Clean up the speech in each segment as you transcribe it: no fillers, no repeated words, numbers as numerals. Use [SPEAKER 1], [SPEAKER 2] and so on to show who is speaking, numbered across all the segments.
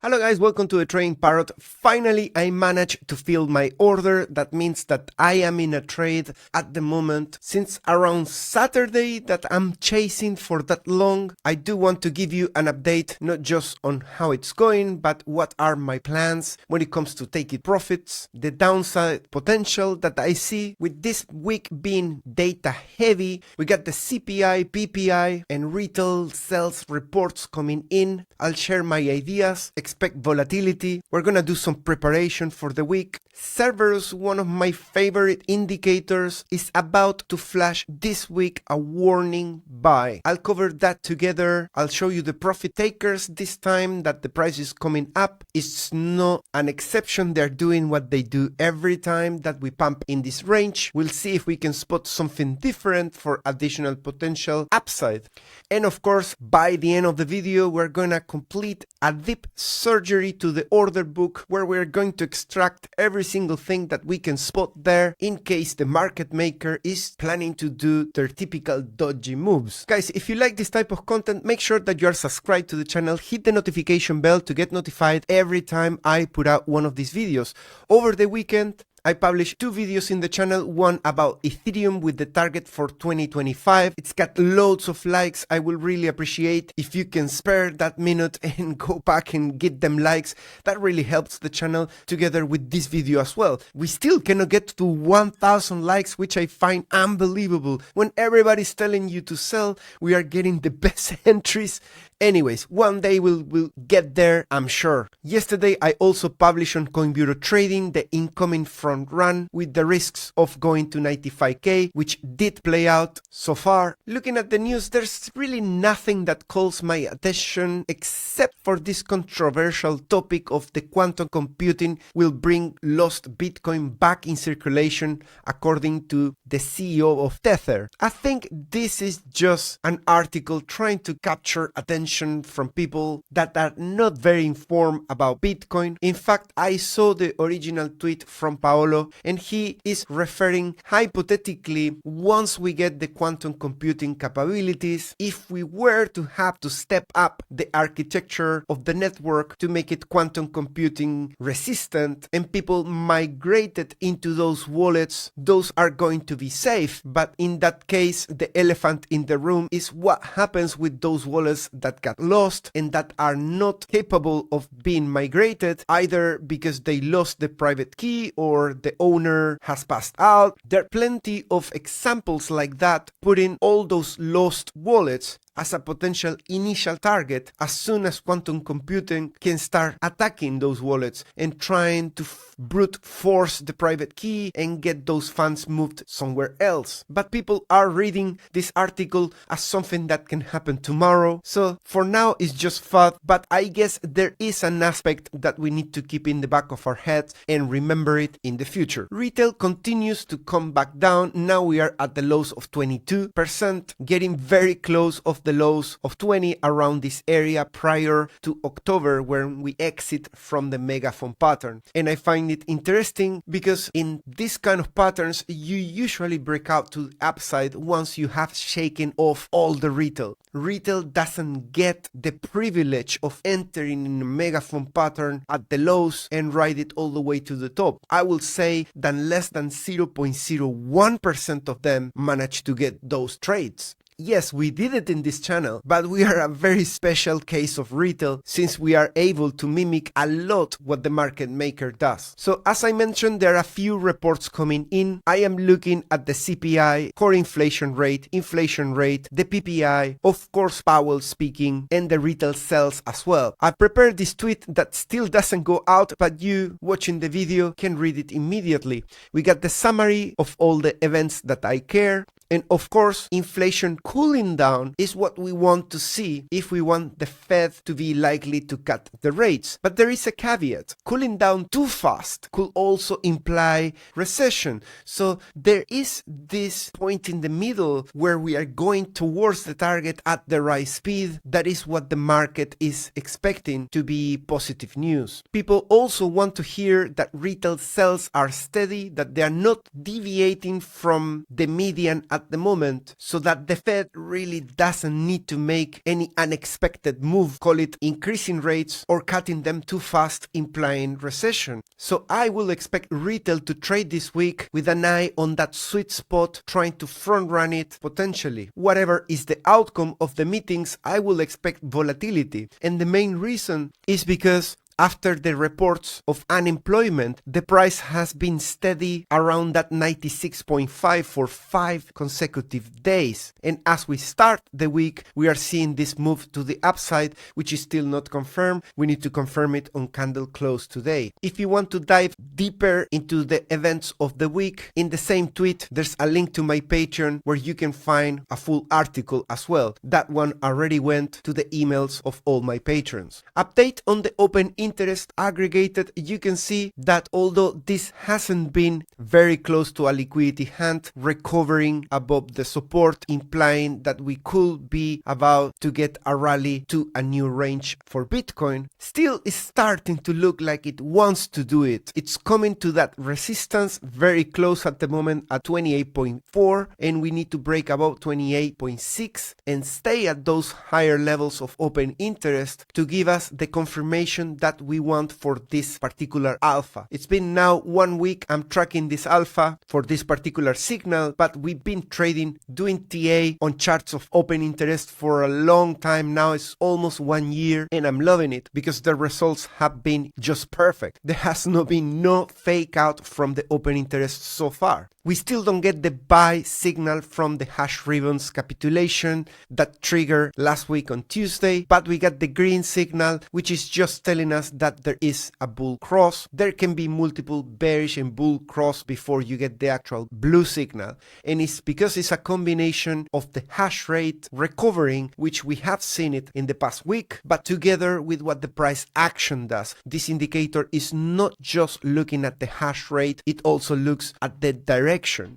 [SPEAKER 1] Hello guys, welcome to the Trading Parrot. Finally, I managed to fill my order. That means that I am in a trade at the moment. Since around Saturday that I'm chasing for that long, I do want to give you an update, not just on how it's going, but what are my plans when it comes to taking profits, the downside potential that I see with this week being data heavy. We got the CPI, PPI, and retail sales reports coming in. I'll share my ideas. Expect volatility. We're gonna do some preparation for the week. Servers, one of my favorite indicators, is about to flash this week a warning buy. I'll cover that together. I'll show you the profit takers this time that the price is coming up. It's not an exception. They're doing what they do every time that we pump in this range. We'll see if we can spot something different for additional potential upside. And of course, by the end of the video, we're gonna complete a deep surgery to the order book where we're going to extract every single thing that we can spot there in case the market maker is planning to do their typical dodgy moves. Guys, if you like this type of content, make sure that you are subscribed to the channel, hit the notification bell to get notified every time I put out one of these videos. Over the weekend, I published 2 videos in the channel, one about Ethereum with the target for 2025. It's got loads of likes. I will really appreciate if you can spare that minute and go back and get them likes. That really helps the channel together with this video as well. We still cannot get to 1,000 likes, which I find unbelievable. When everybody's telling you to sell, we are getting the best entries. Anyways, one day we'll get there, I'm sure. Yesterday, I also published on CoinBureau Trading the incoming front run with the risks of going to 95k, which did play out so far. Looking at the news, there's really nothing that calls my attention except for this controversial topic of the quantum computing will bring lost Bitcoin back in circulation, according to the CEO of Tether. I think this is just an article trying to capture attention from people that are not very informed about Bitcoin. In fact, I saw the original tweet from Paolo and he is referring hypothetically, once we get the quantum computing capabilities, if we were to have to step up the architecture of the network to make it quantum computing resistant and people migrated into those wallets, those are going to be safe. But in that case, the elephant in the room is what happens with those wallets that got lost and that are not capable of being migrated, either because they lost the private key or the owner has passed out. There are plenty of examples like that, putting all those lost wallets as a potential initial target as soon as quantum computing can start attacking those wallets and trying to brute force the private key and get those funds moved somewhere else. But people are reading this article as something that can happen tomorrow. So for now, it's just thought, but I guess there is an aspect that we need to keep in the back of our heads and remember it in the future. Retail continues to come back down. Now we are at the lows of 22%, getting very close of the lows of 20 around this area prior to October when we exit from the megaphone pattern. And I find it interesting because in this kind of patterns, you usually break out to the upside once you have shaken off all the retail. Retail doesn't get the privilege of entering in a megaphone pattern at the lows and ride it all the way to the top. I will say that less than 0.01% of them manage to get those trades. Yes, we did it in this channel, but we are a very special case of retail since we are able to mimic a lot what the market maker does. So as I mentioned, there are a few reports coming in. I am looking at the CPI, core inflation rate, the PPI, of course Powell speaking, and the retail sales as well. I prepared this tweet that still doesn't go out, but you watching the video can read it immediately. We got the summary of all the events that I care. And of course, inflation cooling down is what we want to see if we want the Fed to be likely to cut the rates. But there is a caveat. Cooling down too fast could also imply recession. So there is this point in the middle where we are going towards the target at the right speed. That is what the market is expecting to be positive news. People also want to hear that retail sales are steady, that they are not deviating from the median at the moment so that the Fed really doesn't need to make any unexpected move, call it increasing rates or cutting them too fast, implying recession. So I will expect retail to trade this week with an eye on that sweet spot, trying to front run it potentially. Whatever is the outcome of the meetings, I will expect volatility. And the main reason is because after the reports of unemployment, the price has been steady around that 96.5 for 5 consecutive days. And as we start the week, we are seeing this move to the upside, which is still not confirmed. We need to confirm it on candle close today. If you want to dive deeper into the events of the week, in the same tweet, there's a link to my Patreon where you can find a full article as well. That one already went to the emails of all my patrons. Update on the open interest aggregated. You can see that although this hasn't been very close to a liquidity hand, recovering above the support, implying that we could be about to get a rally to a new range for Bitcoin, still is starting to look like it wants to do it. It's coming to that resistance very close at the moment at 28.4, and we need to break above 28.6 and stay at those higher levels of open interest to give us the confirmation that we want for this particular alpha. It's been now 1 week I'm tracking this alpha for this particular signal, but we've been trading, doing TA on charts of open interest for a long time now. It's almost 1 year, and I'm loving it because the results have been just perfect. There has been no fake out from the open interest so far. We still don't get the buy signal from the hash ribbons capitulation that triggered last week on Tuesday, but we got the green signal, which is just telling us that there is a bull cross. There can be multiple bearish and bull cross before you get the actual blue signal, and it's because it's a combination of the hash rate recovering, which we have seen it in the past week, but together with what the price action does. This indicator is not just looking at the hash rate, it also looks at the direction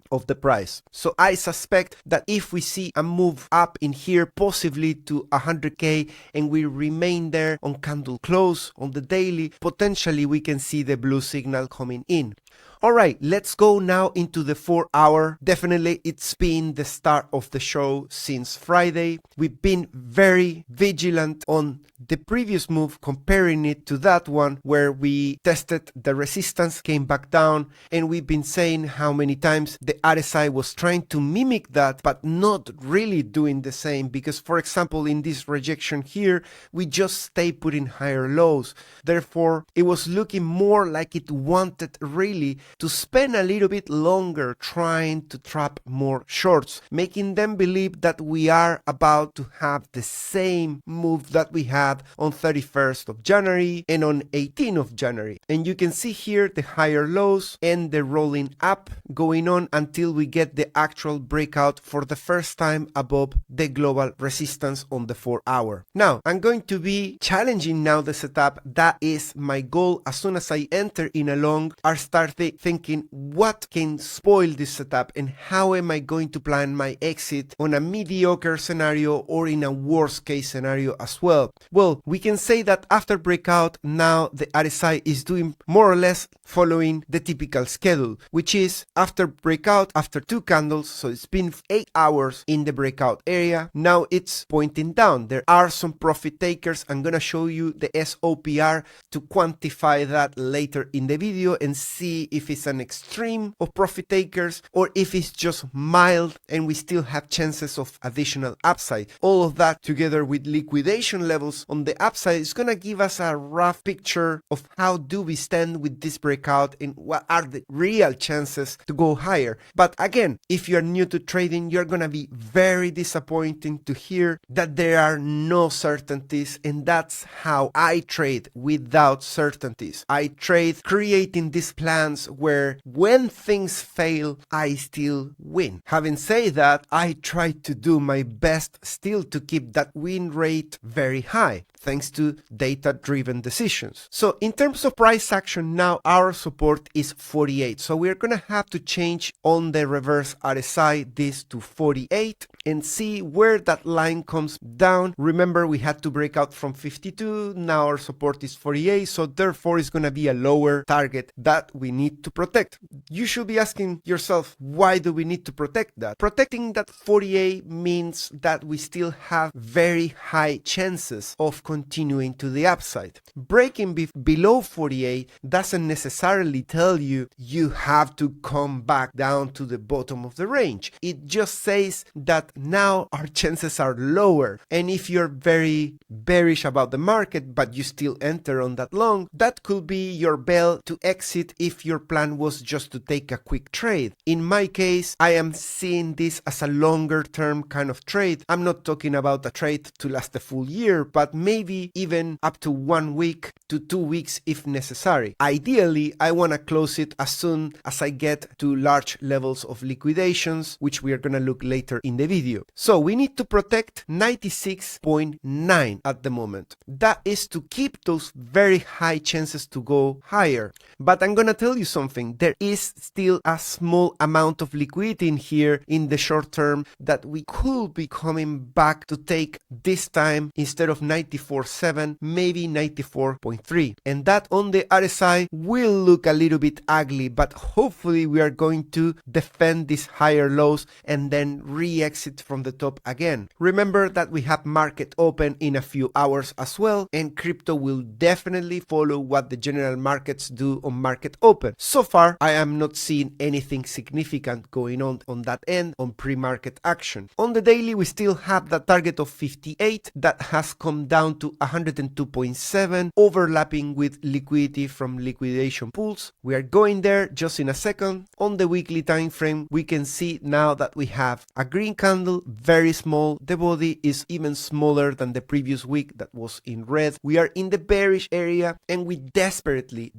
[SPEAKER 1] of the price. So I suspect that if we see a move up in here, possibly to 100k, and we remain there on candle close on the daily, potentially we can see the blue signal coming in. Alright, let's go now into the 4 hour. Definitely it's been the start of the show since Friday. We've been very vigilant on the previous move, comparing it to that one where we tested the resistance, came back down, and we've been saying how many times the RSI was trying to mimic that, but not really doing the same, because for example in this rejection here, we just stay putting higher lows. Therefore, it was looking more like it wanted really to spend a little bit longer trying to trap more shorts, making them believe that we are about to have the same move that we had on 31st of January and on 18th of January. And you can see here the higher lows and the rolling up going on until we get the actual breakout for the first time above the global resistance on the 4 hour. Now, I'm going to be challenging now the setup. That is my goal. As soon as I enter in a long, I start thinking what can spoil this setup and how am I going to plan my exit on a mediocre scenario or in a worst case scenario as well. Well, we can say that after breakout, now the RSI is doing more or less following the typical schedule, which is after breakout, after 2 candles, so it's been 8 hours in the breakout area, now it's pointing down. There are some profit takers. I'm gonna show you the SOPR to quantify that later in the video and see if it's an extreme of profit takers or if it's just mild and we still have chances of additional upside. All of that together with liquidation levels on the upside is gonna give us a rough picture of how do we stand with this breakout and what are the real chances to go higher. But again, if you're new to trading, you're gonna be very disappointed to hear that there are no certainties, and that's how I trade, without certainties. I trade creating these plans where when things fail, I still win. Having said that, I try to do my best still to keep that win rate very high, thanks to data-driven decisions. So in terms of price action, now our support is 48. So we're gonna have to change on the reverse RSI this to 48 and see where that line comes down. Remember, we had to break out from 52. Now our support is 48. So therefore it's gonna be a lower target that we need to to protect? You should be asking yourself, why do we need to protect that? Protecting that 48 means that we still have very high chances of continuing to the upside. Breaking below 48 doesn't necessarily tell you you have to come back down to the bottom of the range. It just says that now our chances are lower. And if you're very bearish about the market, but you still enter on that long, that could be your bell to exit if your plan was just to take a quick trade. In my case, I am seeing this as a longer term kind of trade. I'm not talking about a trade to last a full year, but maybe even up to 1 week to 2 weeks if necessary. Ideally, I want to close it as soon as I get to large levels of liquidations, which we are going to look later in the video. So we need to protect 96.9 at the moment. That is to keep those very high chances to go higher. But I'm going to tell you something. There is still a small amount of liquidity in here in the short term that we could be coming back to take this time instead of 94.7, maybe 94.3. And that on the RSI will look a little bit ugly, but hopefully we are going to defend these higher lows and then re-exit from the top again. Remember that we have market open in a few hours as well, and crypto will definitely follow what the general markets do on market open. So far, I am not seeing anything significant going on that end on pre-market action. On the daily, we still have that target of 58 that has come down to 102.7, overlapping with liquidity from liquidation pools. We are going there just in a second. On the weekly time frame, we can see now that we have a green candle, very small. The body is even smaller than the previous week that was in red. We are in the bearish area and we desperately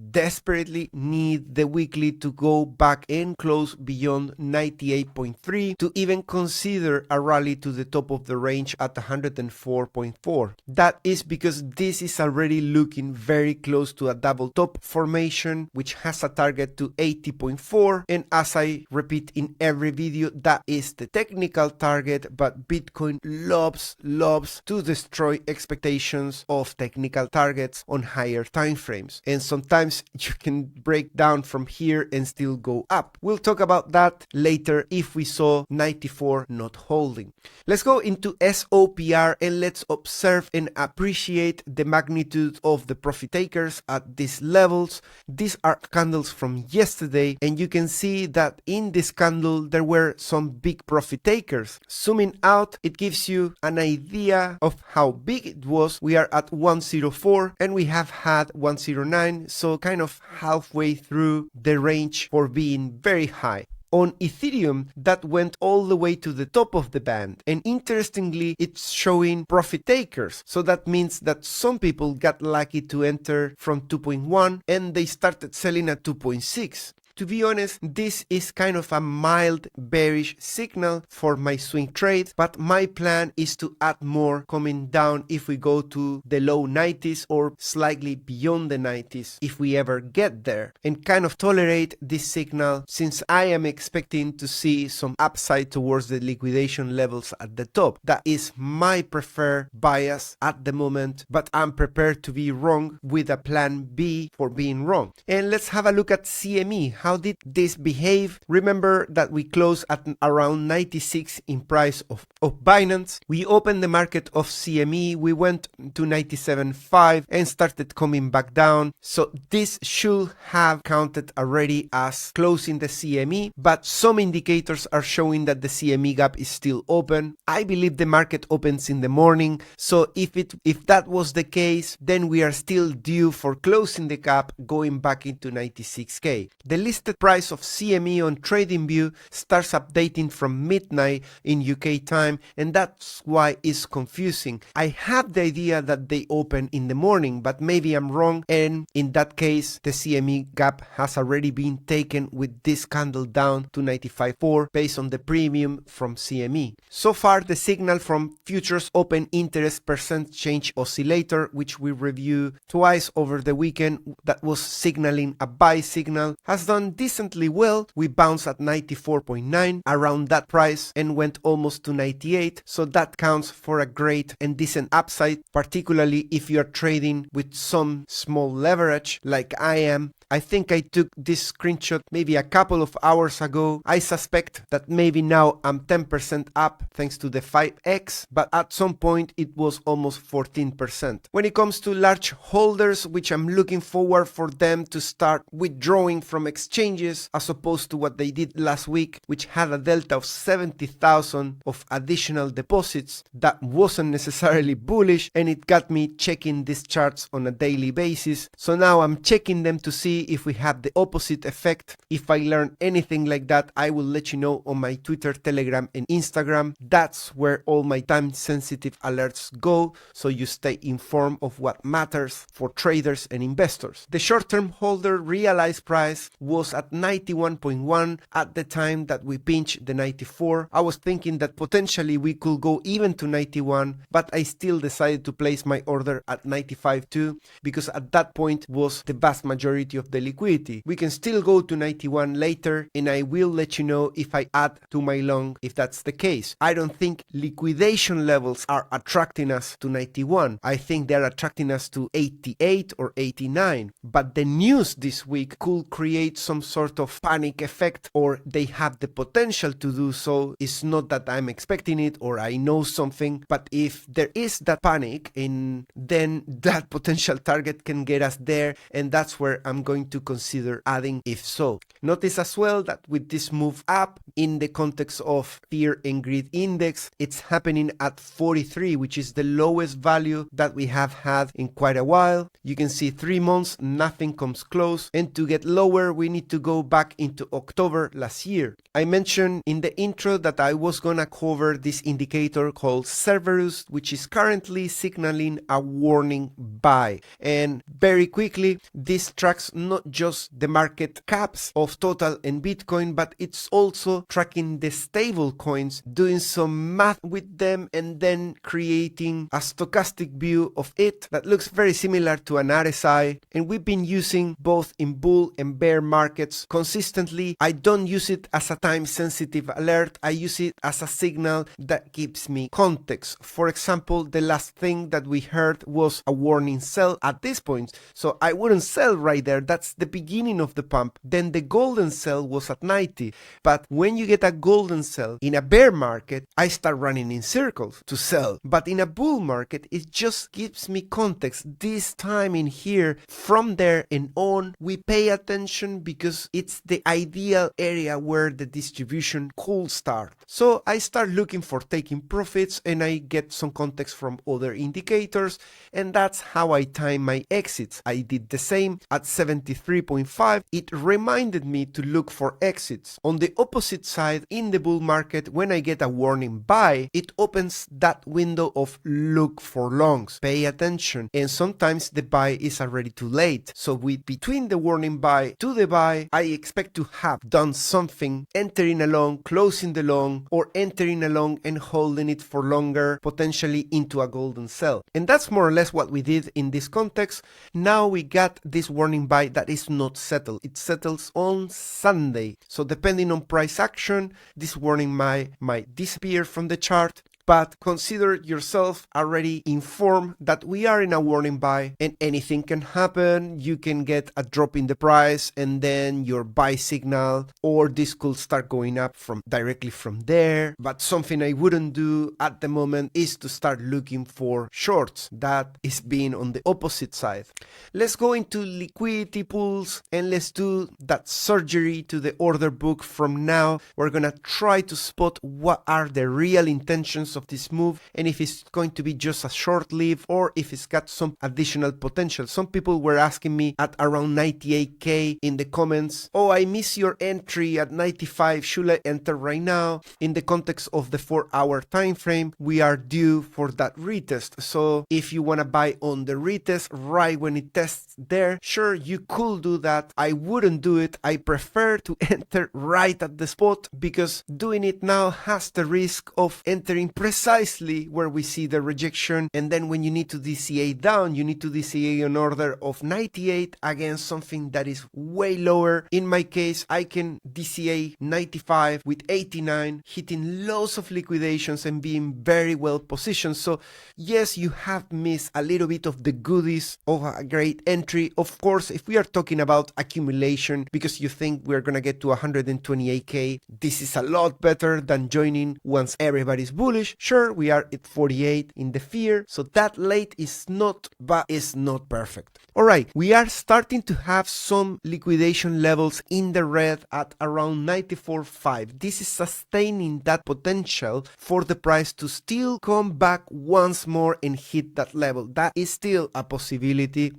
[SPEAKER 1] need the weekly to go back and close beyond 98.3 to even consider a rally to the top of the range at 104.4. That is because this is already looking very close to a double top formation, which has a target to 80.4. And as I repeat in every video, that is the technical target, but Bitcoin loves to destroy expectations of technical targets on higher time frames. And sometimes you can break down from here and still go up. We'll talk about that later if we saw 94 not holding. Let's go into SOPR and let's observe and appreciate the magnitude of the profit takers at these levels. These are candles from yesterday, and you can see that in this candle there were some big profit takers. Zooming out, it gives you an idea of how big it was. We are at 104 and we have had 109, so kind of halfway through the range for being very high. On Ethereum, that went all the way to the top of the band, and interestingly, it's showing profit takers. So that means that some people got lucky to enter from 2.1 and they started selling at 2.6. To be honest, this is kind of a mild bearish signal for my swing trade, but my plan is to add more coming down if we go to the low 90s or slightly beyond the 90s if we ever get there, and kind of tolerate this signal since I am expecting to see some upside towards the liquidation levels at the top. That is my preferred bias at the moment, but I'm prepared to be wrong with a plan B for being wrong. And let's have a look at CME. How did this behave? Remember that we closed at around 96 in price of Binance. We opened the market of CME. We went to 97.5 and started coming back down. So this should have counted already as closing the CME, but some indicators are showing that the CME gap is still open. I believe the market opens in the morning. So if that was the case, then we are still due for closing the gap going back into 96K. The listed price of CME on TradingView starts updating from midnight in UK time, and that's why it's confusing. I have the idea that they open in the morning, but maybe I'm wrong, and in that case the CME gap has already been taken with this candle down to 95.4 based on the premium from CME. So far the signal from futures open interest percent change oscillator, which we reviewed twice over the weekend, that was signaling a buy signal, has done decently well. We bounced at 94.9 around that price and went almost to 98, so that counts for a great and decent upside, particularly if you are trading with some small leverage like I am. I think I took this screenshot maybe a couple of hours ago. I suspect that maybe now I'm 10% up thanks to the 5x, but at some point it was almost 14%. When it comes to large holders, which I'm looking forward for them to start withdrawing from exchanges as opposed to what they did last week, which had a delta of 70,000 of additional deposits, that wasn't necessarily bullish, and it got me checking these charts on a daily basis. So now I'm checking them to see if we have the opposite effect. If I learn anything like that, I will let you know on my Twitter, Telegram, and Instagram. That's where all my time-sensitive alerts go, so you stay informed of what matters for traders and investors. The short-term holder realized price was at 91.1 at the time that we pinched the 94. I was thinking that potentially we could go even to 91, but I still decided to place my order at 95.2 because at that point was the vast majority of the liquidity. We can still go to 91 later, and I will let you know if I add to my long if that's the case. I don't think liquidation levels are attracting us to 91. I think they're attracting us to 88 or 89. But the news this week could create some sort of panic effect, or they have the potential to do so. It's not that I'm expecting it or I know something, but if there is that panic, and then that potential target can get us there, and that's where I'm going to consider adding if so. Notice as well that with this move up in the context of fear and greed index, it's happening at 43, which is the lowest value that we have had in quite a while. You can see 3 months, nothing comes close, and to get lower we need to go back into October last year. I mentioned in the intro that I was gonna cover this indicator called Cerberus, which is currently signaling a warning buy, and very quickly this tracks not just the market caps of Total and Bitcoin, but it's also tracking the stable coins, doing some math with them and then creating a stochastic view of it that looks very similar to an RSI, and we've been using both in bull and bear markets consistently. I don't use it as a time sensitive alert, I use it as a signal that gives me context. For example, the last thing that we heard was a warning sell at this point, so I wouldn't sell right there. That's the beginning of the pump. Then the golden sell was at 90, but when you get a golden sell in a bear market, I start running in circles to sell, but in a bull market it just gives me context. This time in here, from there and on, we pay attention because it's the ideal area where the distribution could start. So I start looking for taking profits, and I get some context from other indicators, and that's how I time my exits. I did the same at 73.5. It reminded me to look for exits. On the opposite side, in the bull market, when I get a warning buy, it opens that window of look for longs, pay attention, and sometimes the buy is already too late. So between the warning buy to the buy, I expect to have done something, entering a long, closing the long, or entering a long and holding it for longer, potentially into a golden sell. And that's more or less what we did in this context. Now we got this warning buy that is not settled. It settles on Sunday. So depending on price action, this warning might disappear from the chart. But consider yourself already informed that we are in a warning buy and anything can happen. You can get a drop in the price and then your buy signal, or this could start going up directly from there. But something I wouldn't do at the moment is to start looking for shorts. That is being on the opposite side. Let's go into liquidity pools and let's do that surgery to the order book from now. We're gonna try to spot what are the real intentions of this move, and if it's going to be just a short live or if it's got some additional potential. Some people were asking me at around 98k in the comments, oh, I miss your entry at 95, should I enter right now? In the context of the 4-hour time frame, we are due for that retest. So if you want to buy on the retest right when it tests there, sure, you could do that. I wouldn't do it. I prefer to enter right at the spot because doing it now has the risk of entering precisely where we see the rejection. And then when you need to DCA down, you need to DCA an order of 98 against something that is way lower. In my case, I can DCA 95 with 89, hitting lots of liquidations and being very well positioned. So yes, you have missed a little bit of the goodies of a great entry. Of course, if we are talking about accumulation, because you think we're gonna get to 128k, this is a lot better than joining once everybody's bullish. Sure, we are at 48 in the fear, so that late is not, but it's not perfect. All right, we are starting to have some liquidation levels in the red at around 94.5. This is sustaining that potential for the price to still come back once more and hit that level. That is still a possibility.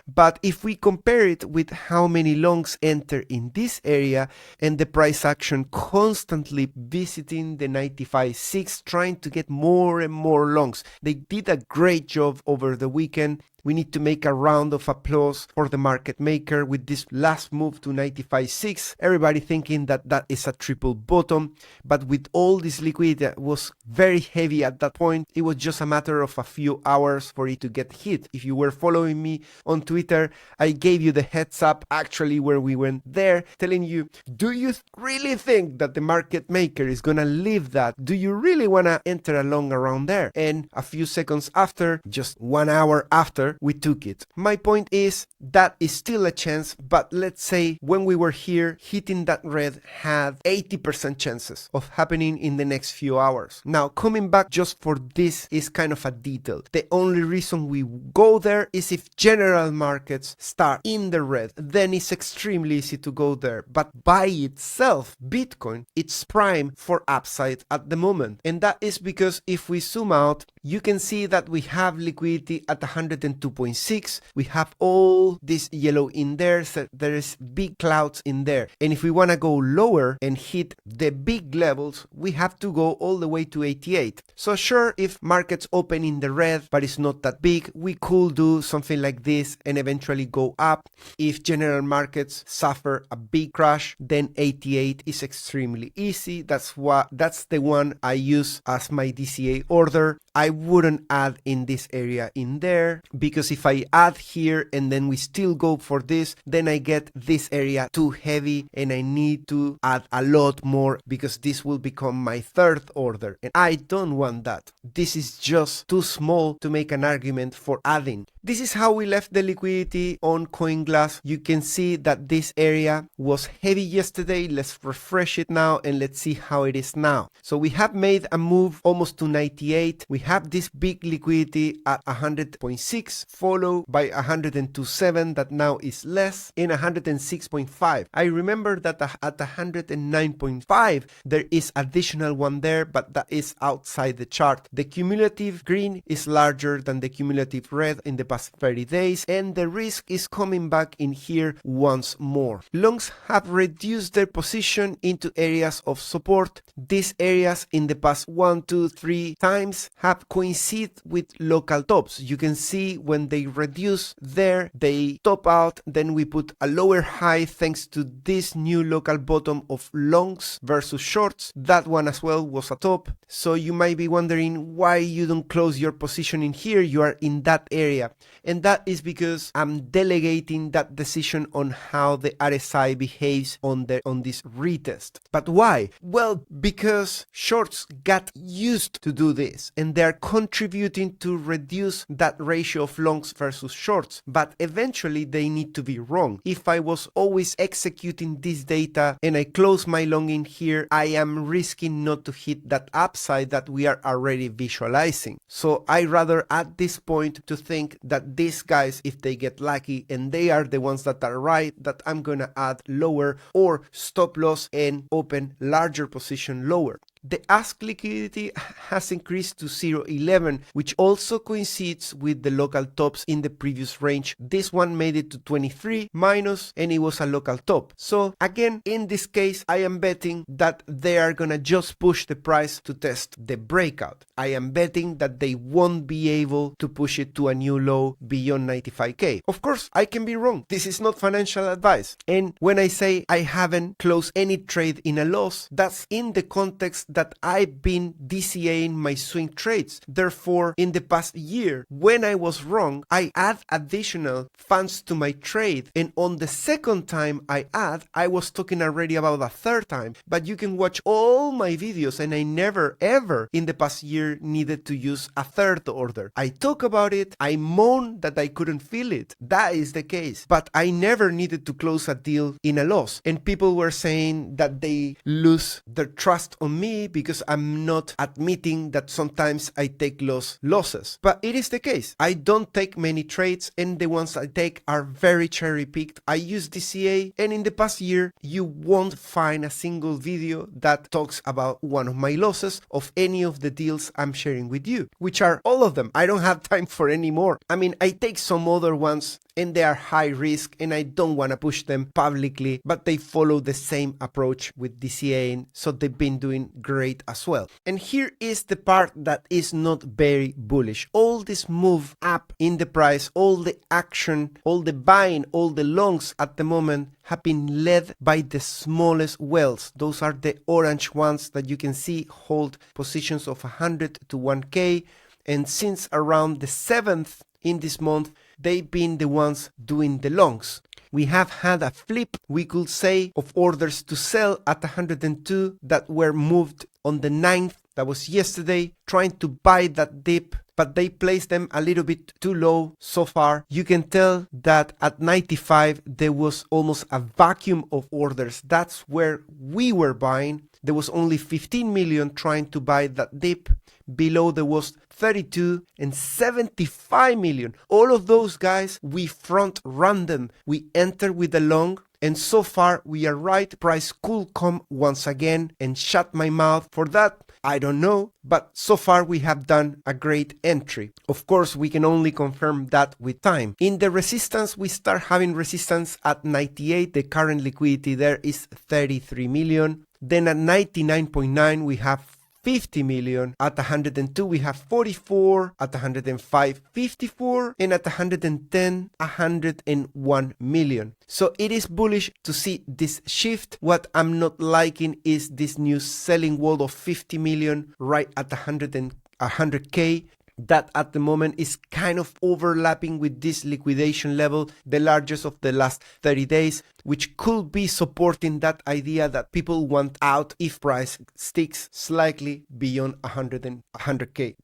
[SPEAKER 1] But if we compare it with how many longs enter in this area and the price action constantly visiting the 95.6, trying to get more and more longs, they did a great job over the weekend. We need to make a round of applause for the market maker with this last move to 95.6. Everybody thinking that that is a triple bottom, but with all this liquidity that was very heavy at that point, it was just a matter of a few hours for it to get hit. If you were following me on Twitter, I gave you the heads up actually where we went there, telling you, do you really think that the market maker is gonna leave that? Do you really wanna enter along around there? And a few seconds after, just 1 hour after, we took it. My point is that is still a chance, but let's say when we were here, hitting that red had 80% chances of happening in the next few hours. Now, coming back just for this is kind of a detail. The only reason we go there is if general markets start in the red, then it's extremely easy to go there. But by itself, Bitcoin, it's prime for upside at the moment. And that is because if we zoom out, you can see that we have liquidity at 102.6. We have all this yellow in there, so there is big clouds in there. And if we want to go lower and hit the big levels, we have to go all the way to 88. So sure, if markets open in the red, but it's not that big, we could do something like this and eventually go up. If general markets suffer a big crash, then 88 is extremely easy. That's the one I use as my DCA order. I wouldn't add in this area in there, because if I add here and then we still go for this, then I get this area too heavy and I need to add a lot more, because this will become my third order and I don't want that. This is just too small to make an argument for adding. This is how we left the liquidity on CoinGlass. You can see that this area was heavy yesterday. Let's refresh it now and let's see how it is now. So we have made a move almost to 98. We have this big liquidity at 100.6, followed by 102.7 that now is less, and 106.5. I remember that at 109.5 there is additional one there, but that is outside the chart. The cumulative green is larger than the cumulative red in the past 30 days, and the risk is coming back in here once more. Longs have reduced their position into areas of support. These areas in the past 1, 2, 3 times have coincided with local tops. You can see when they reduce there, they top out, then we put a lower high thanks to this new local bottom of longs versus shorts. That one as well was a top. So you might be wondering why you don't close your position in here. You are in that area. And that is because I'm delegating that decision on how the RSI behaves on this retest. But why? Well, because shorts got used to do this and they're contributing to reduce that ratio of longs versus shorts. But eventually they need to be wrong. If I was always executing this data and I close my long in here, I am risking not to hit that upside that we are already visualizing. So I rather at this point to think that these guys, if they get lucky and they are the ones that are right, that I'm gonna add lower or stop loss and open larger position lower. The ask liquidity has increased to 0.11, which also coincides with the local tops in the previous range. This one made it to 23 minus, and it was a local top. So again, in this case, I am betting that they are gonna just push the price to test the breakout. I am betting that they won't be able to push it to a new low beyond 95k. Of course, I can be wrong. This is not financial advice. And when I say I haven't closed any trade in a loss, that's in the context that I've been DCAing my swing trades. Therefore, in the past year, when I was wrong, I add additional funds to my trade. And on the second time I was talking already about a third time. But you can watch all my videos and I never ever in the past year needed to use a third order. I talk about it, I moan that I couldn't feel it. That is the case. But I never needed to close a deal in a loss. And people were saying that they lose their trust on me because I'm not admitting that sometimes I take losses. But it is the case. I don't take many trades and the ones I take are very cherry picked. I use DCA and in the past year you won't find a single video that talks about one of my losses of any of the deals I'm sharing with you, which are all of them. I don't have time for any more. I mean, I take some other ones and they are high risk and I don't want to push them publicly, but they follow the same approach with DCAing, so they've been doing great as well. And here is the part that is not very bullish. All this move up in the price, all the action, all the buying, all the longs at the moment have been led by the smallest whales. Those are the orange ones that you can see hold positions of 100 to 1K. And since around the 7th in this month, they've been the ones doing the longs. We have had a flip, we could say, of orders to sell at 102 that were moved on the 9th, that was yesterday, trying to buy that dip, but they placed them a little bit too low so far. You can tell that at 95 there was almost a vacuum of orders. That's where we were buying. There was only 15 million trying to buy that dip. Below there was 32 and 75 million. All of those guys, we front run them. We enter with a long. And so far we are right. Price could come once again and shut my mouth. For that, I don't know. But so far we have done a great entry. Of course, we can only confirm that with time. In the resistance, we start having resistance at 98. The current liquidity there is 33 million. Then at 99.9 we have 50 million, at 102 we have 44, at 105 54, and at 110 101 million. So it is bullish to see this shift. What I'm not liking is this new selling wall of 50 million right at 100k. That at the moment is kind of overlapping with this liquidation level, the largest of the last 30 days, which could be supporting that idea that people want out if price sticks slightly beyond 100k.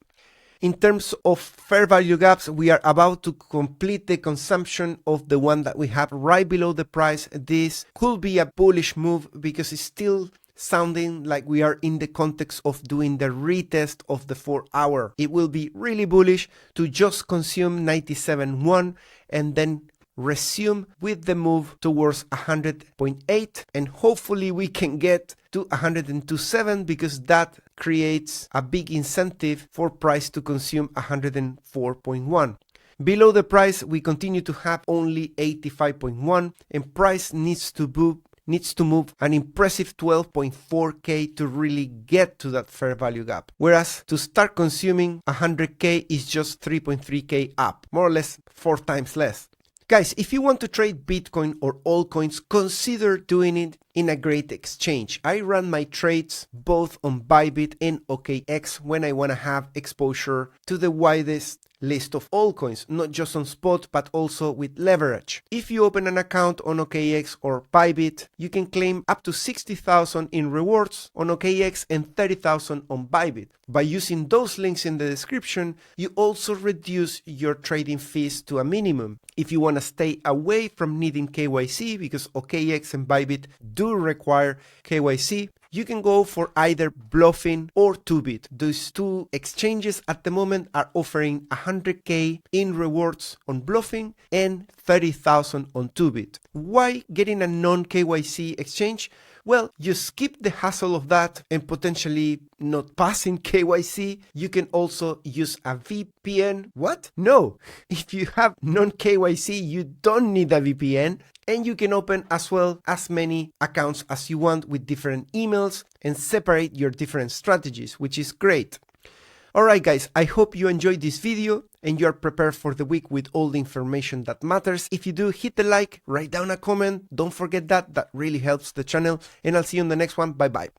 [SPEAKER 1] In terms of fair value gaps, we are about to complete the consumption of the one that we have right below the price. This could be a bullish move because it's still sounding like we are in the context of doing the retest of the 4-hour. It will be really bullish to just consume 97.1 and then resume with the move towards 100.8, and hopefully we can get to 102.7 because that creates a big incentive for price to consume 104.1. Below the price, we continue to have only 85.1 and price needs to move an impressive 12.4k to really get to that fair value gap. Whereas to start consuming 100k is just 3.3k up, more or less 4 times less. Guys, if you want to trade Bitcoin or altcoins, consider doing it in a great exchange. I run my trades both on Bybit and OKX when I want to have exposure to the widest list of altcoins, not just on spot, but also with leverage. If you open an account on OKX or Bybit, you can claim up to 60,000 in rewards on OKX and 30,000 on Bybit. By using those links in the description, you also reduce your trading fees to a minimum. If you want to stay away from needing KYC, because OKX and Bybit do require KYC, you can go for either Bluffin or 2bit. Those two exchanges at the moment are offering 100k in rewards on Bluffin and 30,000 on 2bit. Why getting a non-KYC exchange? Well, you skip the hassle of that and potentially not passing KYC. You can also use a VPN. What? No, if you have non-KYC, you don't need a VPN. And you can open as well as many accounts as you want with different emails and separate your different strategies, which is great. Alright guys, I hope you enjoyed this video and you are prepared for the week with all the information that matters. If you do, hit the like, write down a comment, don't forget that really helps the channel, and I'll see you in the next one. Bye bye.